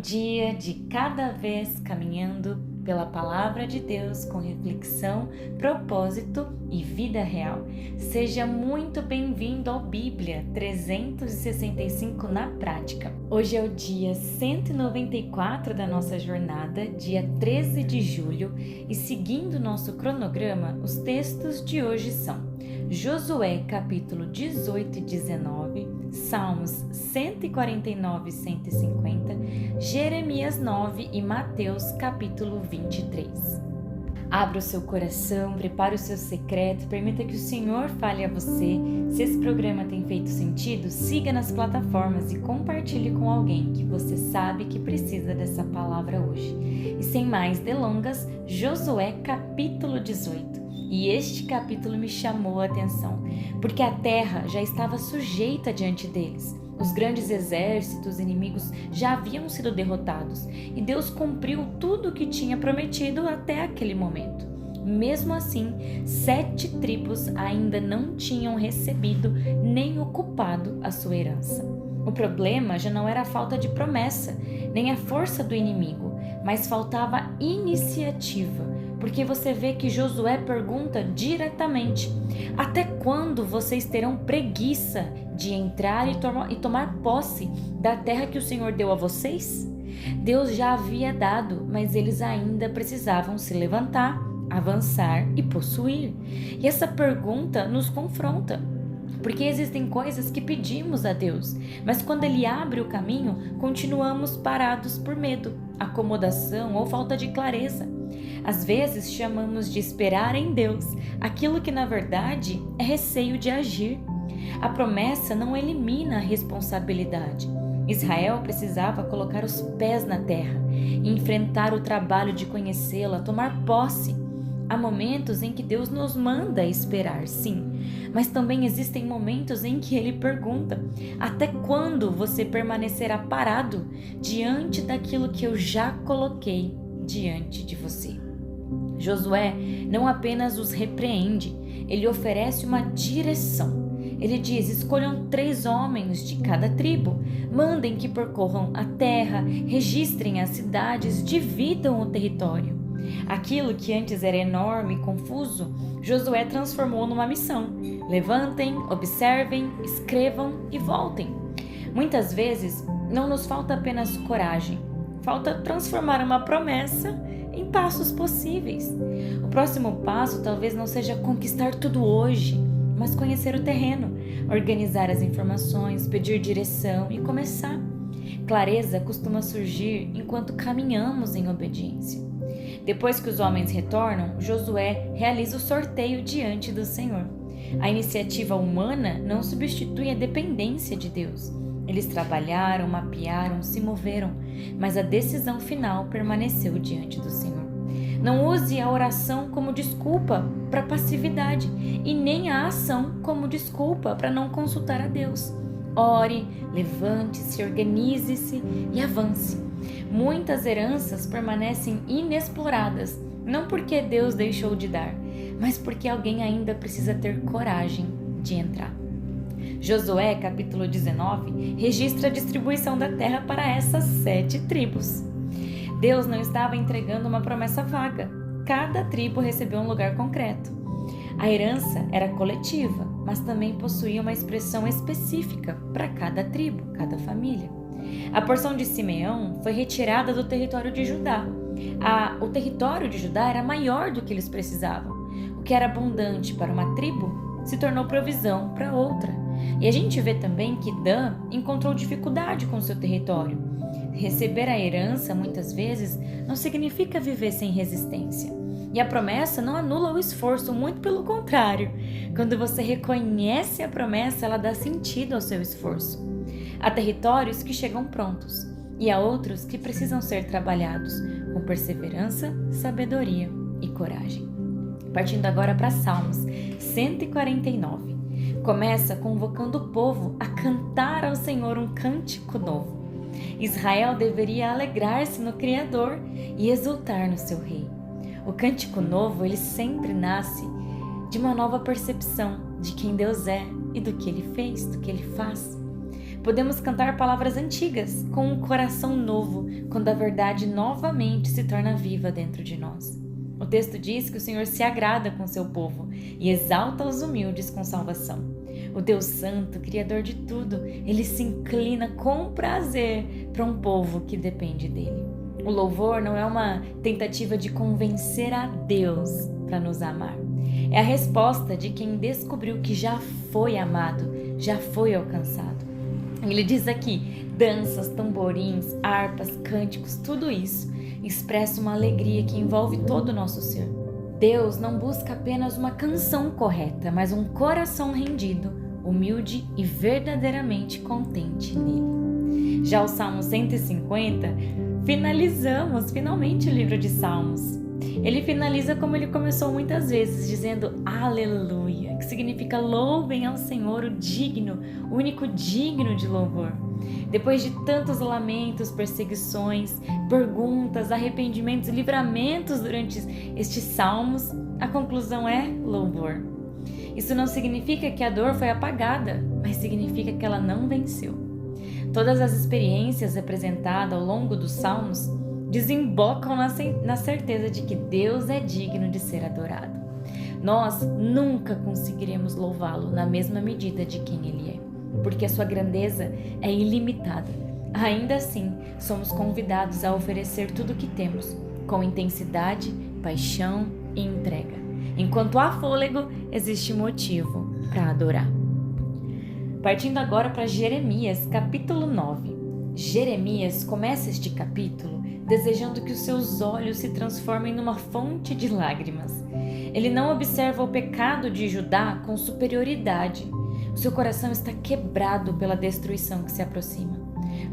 dia de cada vez caminhando pela Palavra de Deus com reflexão, propósito e vida real. Seja muito bem-vindo ao Bíblia 365 na prática. Hoje é o dia 194 da nossa jornada, dia 13 de julho, e seguindo nosso cronograma, os textos de hoje são Josué capítulo 18 e 19, Salmos 149 e 150, Jeremias 9 e Mateus capítulo 23. Abra o seu coração, prepare o seu secreto, permita que o Senhor fale a você. Se esse programa tem feito sentido, siga nas plataformas e compartilhe com alguém que você sabe que precisa dessa palavra hoje. E sem mais delongas, Josué capítulo 18. E este capítulo me chamou a atenção, porque a terra já estava sujeita diante deles. Os grandes exércitos inimigos já haviam sido derrotados e Deus cumpriu tudo o que tinha prometido até aquele momento. Mesmo assim, 7 tribos ainda não tinham recebido nem ocupado a sua herança. O problema já não era a falta de promessa, nem a força do inimigo, mas faltava iniciativa. Porque você vê que Josué pergunta diretamente: até quando vocês terão preguiça de entrar e tomar posse da terra que o Senhor deu a vocês? Deus já havia dado, mas eles ainda precisavam se levantar, avançar e possuir. E essa pergunta nos confronta, porque existem coisas que pedimos a Deus, mas quando Ele abre o caminho, continuamos parados por medo, acomodação ou falta de clareza. Às vezes chamamos de esperar em Deus aquilo que na verdade é receio de agir. A promessa não elimina a responsabilidade. Israel precisava colocar os pés na terra, enfrentar o trabalho de conhecê-la, tomar posse. Há momentos em que Deus nos manda esperar, sim, mas também existem momentos em que Ele pergunta: até quando você permanecerá parado diante daquilo que eu já coloquei diante de você? Josué não apenas os repreende, ele oferece uma direção. Ele diz: escolham 3 homens de cada tribo, mandem que percorram a terra, registrem as cidades, dividam o território. Aquilo que antes era enorme e confuso, Josué transformou numa missão. Levantem, observem, escrevam e voltem. Muitas vezes não nos falta apenas coragem, falta transformar uma promessa em passos possíveis. O próximo passo talvez não seja conquistar tudo hoje, mas conhecer o terreno, organizar as informações, pedir direção e começar. Clareza costuma surgir enquanto caminhamos em obediência. Depois que os homens retornam, Josué realiza o sorteio diante do Senhor. A iniciativa humana não substitui a dependência de Deus. Eles trabalharam, mapearam, se moveram, mas a decisão final permaneceu diante do Senhor. Não use a oração como desculpa para passividade e nem a ação como desculpa para não consultar a Deus. Ore, levante-se, organize-se e avance. Muitas heranças permanecem inexploradas, não porque Deus deixou de dar, mas porque alguém ainda precisa ter coragem de entrar. Josué, capítulo 19, registra a distribuição da terra para essas 7 tribos. Deus não estava entregando uma promessa vaga. Cada tribo recebeu um lugar concreto. A herança era coletiva, mas também possuía uma expressão específica para cada tribo, cada família. A porção de Simeão foi retirada do território de Judá. O território de Judá era maior do que eles precisavam. O que era abundante para uma tribo se tornou provisão para outra. E a gente vê também que Dan encontrou dificuldade com seu território. Receber a herança, muitas vezes, não significa viver sem resistência. E a promessa não anula o esforço, muito pelo contrário. Quando você reconhece a promessa, ela dá sentido ao seu esforço. Há territórios que chegam prontos e há outros que precisam ser trabalhados com perseverança, sabedoria e coragem. Partindo agora para Salmos 149. Começa convocando o povo a cantar ao Senhor um cântico novo. Israel deveria alegrar-se no Criador e exultar no seu Rei. O cântico novo, ele sempre nasce de uma nova percepção de quem Deus é e do que Ele fez, do que Ele faz. Podemos cantar palavras antigas com um coração novo, quando a verdade novamente se torna viva dentro de nós. O texto diz que o Senhor se agrada com seu povo e exalta os humildes com salvação. O Deus Santo, Criador de tudo, Ele se inclina com prazer para um povo que depende dele. O louvor não é uma tentativa de convencer a Deus para nos amar. É a resposta de quem descobriu que já foi amado, já foi alcançado. Ele diz aqui, danças, tamborins, harpas, cânticos, tudo isso expressa uma alegria que envolve todo o nosso ser. Deus não busca apenas uma canção correta, mas um coração rendido, humilde e verdadeiramente contente nele. Já o Salmo 150, finalizamos finalmente o livro de Salmos. Ele finaliza como ele começou muitas vezes, dizendo aleluia, que significa louvem ao Senhor o digno, o único digno de louvor. Depois de tantos lamentos, perseguições, perguntas, arrependimentos, livramentos durante estes salmos, a conclusão é louvor. Isso não significa que a dor foi apagada, mas significa que ela não venceu. Todas as experiências representadas ao longo dos salmos desembocam na certeza de que Deus é digno de ser adorado. Nós nunca conseguiremos louvá-lo na mesma medida de quem Ele é, porque a sua grandeza é ilimitada. Ainda assim, somos convidados a oferecer tudo o que temos, com intensidade, paixão e entrega. Enquanto há fôlego, existe motivo para adorar. Partindo agora para Jeremias, capítulo 9. Jeremias começa este capítulo desejando que os seus olhos se transformem numa fonte de lágrimas. Ele não observa o pecado de Judá com superioridade. O seu coração está quebrado pela destruição que se aproxima.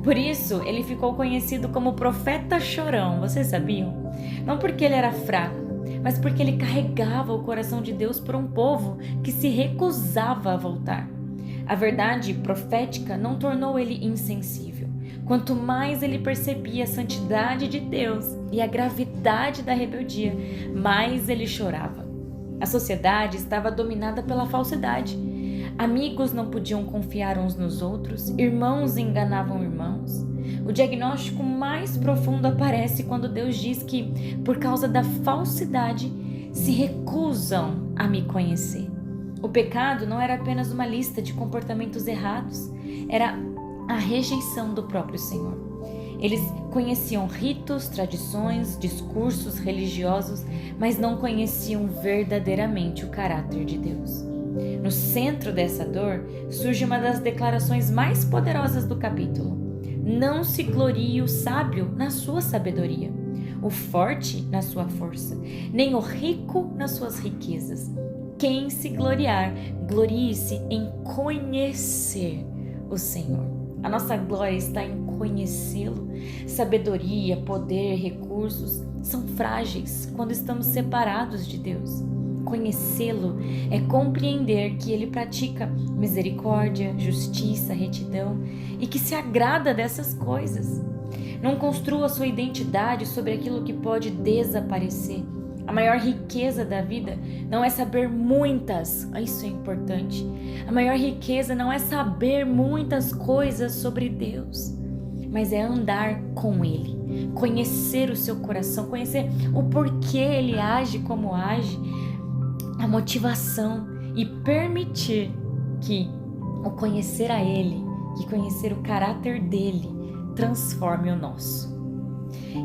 Por isso, ele ficou conhecido como profeta chorão, vocês sabiam? Não porque ele era fraco, mas porque ele carregava o coração de Deus por um povo que se recusava a voltar. A verdade profética não tornou ele insensível. Quanto mais ele percebia a santidade de Deus e a gravidade da rebeldia, mais ele chorava. A sociedade estava dominada pela falsidade. Amigos não podiam confiar uns nos outros, irmãos enganavam irmãos. O diagnóstico mais profundo aparece quando Deus diz que, por causa da falsidade, se recusam a me conhecer. O pecado não era apenas uma lista de comportamentos errados, era a rejeição do próprio Senhor. Eles conheciam ritos, tradições, discursos religiosos, mas não conheciam verdadeiramente o caráter de Deus. No centro dessa dor surge uma das declarações mais poderosas do capítulo. Não se glorie o sábio na sua sabedoria, o forte na sua força, nem o rico nas suas riquezas. Quem se gloriar, glorie-se em conhecer o Senhor. A nossa glória está em conhecê-lo. Sabedoria, poder, recursos são frágeis quando estamos separados de Deus. Conhecê-lo é compreender que Ele pratica misericórdia, justiça, retidão e que se agrada dessas coisas. Não construa sua identidade sobre aquilo que pode desaparecer. A maior riqueza da vida não é saber isso é importante. A maior riqueza não é saber muitas coisas sobre Deus, mas é andar com Ele, conhecer o seu coração, conhecer o porquê Ele age como age, a motivação e permitir que o conhecer a Ele, que conhecer o caráter dEle, transforme o nosso.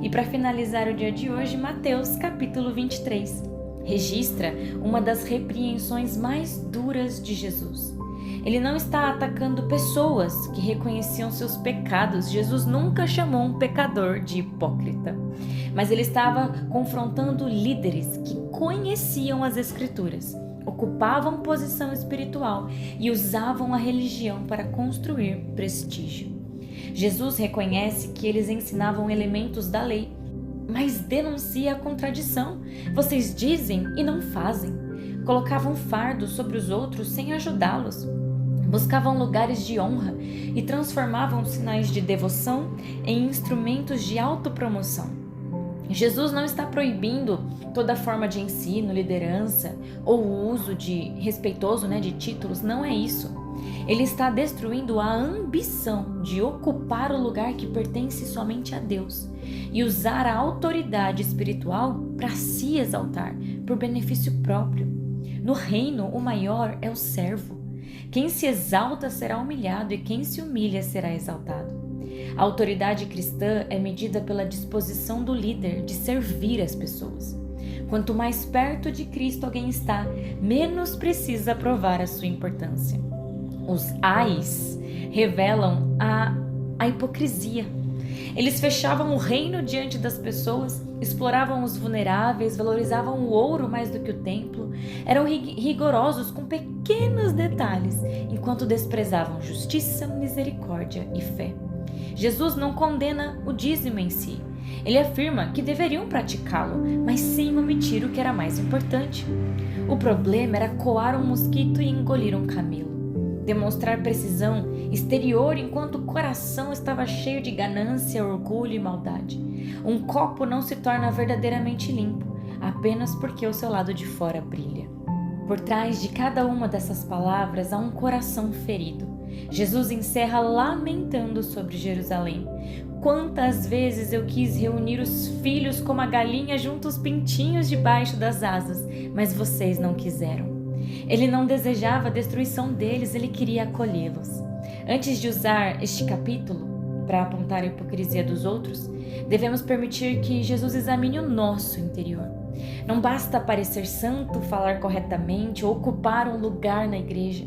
E para finalizar o dia de hoje, Mateus capítulo 23 registra uma das repreensões mais duras de Jesus. Ele não está atacando pessoas que reconheciam seus pecados. Jesus nunca chamou um pecador de hipócrita, mas ele estava confrontando líderes que conheciam as Escrituras, ocupavam posição espiritual e usavam a religião para construir prestígio. Jesus reconhece que eles ensinavam elementos da lei, mas denuncia a contradição. Vocês dizem e não fazem. Colocavam fardo sobre os outros sem ajudá-los. Buscavam lugares de honra e transformavam sinais de devoção em instrumentos de autopromoção. Jesus não está proibindo toda forma de ensino, liderança ou o uso respeitoso de títulos, não é isso. Ele está destruindo a ambição de ocupar o lugar que pertence somente a Deus e usar a autoridade espiritual para se exaltar, por benefício próprio. No reino, o maior é o servo. Quem se exalta será humilhado e quem se humilha será exaltado. A autoridade cristã é medida pela disposição do líder de servir as pessoas. Quanto mais perto de Cristo alguém está, menos precisa provar a sua importância. Os ais revelam a hipocrisia. Eles fechavam o reino diante das pessoas, exploravam os vulneráveis, valorizavam o ouro mais do que o templo, eram rigorosos com pequenos detalhes, enquanto desprezavam justiça, misericórdia e fé. Jesus não condena o dízimo em si. Ele afirma que deveriam praticá-lo, mas sem omitir o que era mais importante. O problema era coar um mosquito e engolir um camelo. Demonstrar precisão exterior enquanto o coração estava cheio de ganância, orgulho e maldade. Um copo não se torna verdadeiramente limpo apenas porque o seu lado de fora brilha. Por trás de cada uma dessas palavras há um coração ferido. Jesus encerra lamentando sobre Jerusalém. Quantas vezes eu quis reunir os filhos como a galinha junto aos pintinhos debaixo das asas, mas vocês não quiseram. Ele não desejava a destruição deles, ele queria acolhê-los. Antes de usar este capítulo para apontar a hipocrisia dos outros, devemos permitir que Jesus examine o nosso interior. Não basta parecer santo, falar corretamente ou ocupar um lugar na igreja.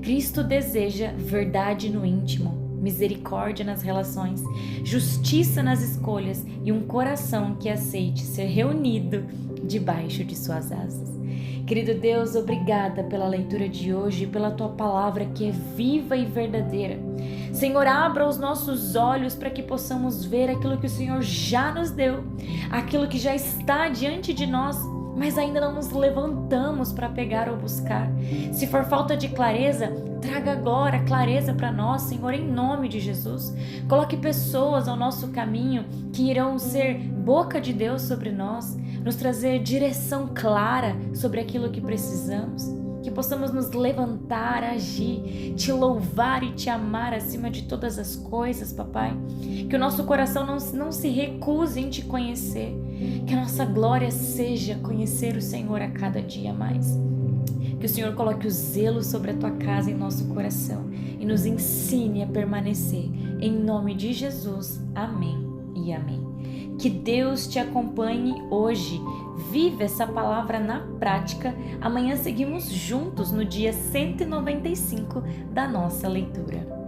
Cristo deseja verdade no íntimo, misericórdia nas relações, justiça nas escolhas e um coração que aceite ser reunido debaixo de suas asas. Querido Deus, obrigada pela leitura de hoje e pela Tua palavra que é viva e verdadeira. Senhor, abra os nossos olhos para que possamos ver aquilo que o Senhor já nos deu, aquilo que já está diante de nós, mas ainda não nos levantamos para pegar ou buscar. Se for falta de clareza, traga agora clareza para nós, Senhor, em nome de Jesus. Coloque pessoas ao nosso caminho que irão ser boca de Deus sobre nós, nos trazer direção clara sobre aquilo que precisamos. Que possamos nos levantar, agir, te louvar e te amar acima de todas as coisas, papai. Que o nosso coração não se recuse em te conhecer. Que a nossa glória seja conhecer o Senhor a cada dia mais. Que o Senhor coloque o zelo sobre a tua casa em nosso coração e nos ensine a permanecer. Em nome de Jesus, amém e amém. Que Deus te acompanhe hoje. Vive essa palavra na prática. Amanhã seguimos juntos no dia 195 da nossa leitura.